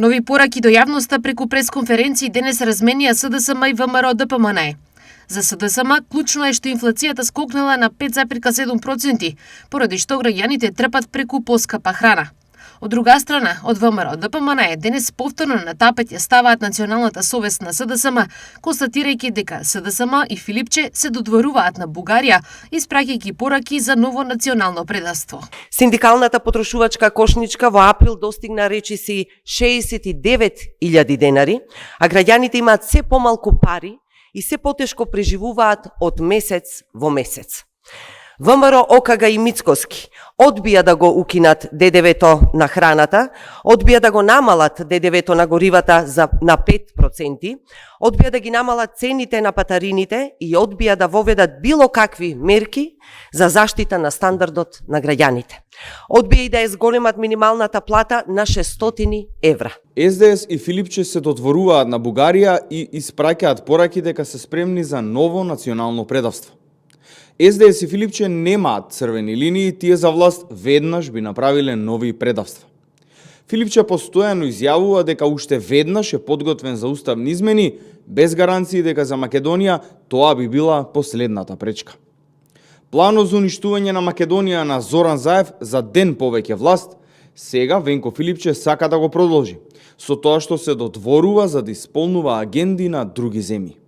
Нови пораки до јавноста преку пресконференции денес разменија СДСМ и ВМРО ДПМНЕ. За СДСМ клучно е што инфлацијата скокнала на 5,7%, поради што граѓаните трпат преку поскапа храна. Од друга страна, од ВМРО ДПМНЕ денес повторно на тапет ја ставаат националната совест на СДСМ, констатирајќи дека СДСМ и Филипче се додворуваат на Бугарија, испраќајќи пораки за ново национално предавство. Синдикалната потрошувачка кошничка во април достигна речиси 69.000 денари, а граѓаните имаат се помалку пари и се потешко преживуваат од месец во месец. ВМРО, ОКГ и Мицкоски одбија да го укинат ДДВ-то на храната, одбија да го намалат ДДВ-то на горивата на 5%, одбија да ги намалат цените на патарините и одбија да воведат било какви мерки за заштита на стандардот на граѓаните. Одбија и да зголемат минималната плата на 600 евра. СДС и Филипче се додворуваат на Бугарија и испраќаат пораки дека се спремни за ново национално предавство. СДС и Филипче немаат црвени линии, тие за власт веднаш би направиле нови предавства. Филипче постојано изјавува дека уште веднаш е подготвен за уставни измени, без гаранции дека за Македонија тоа би била последната пречка. Планот за уништување на Македонија на Зоран Заев за ден повеќе власт, сега Венко Филипче сака да го продолжи, со тоа што се додворува за да исполнува агенди на други земји.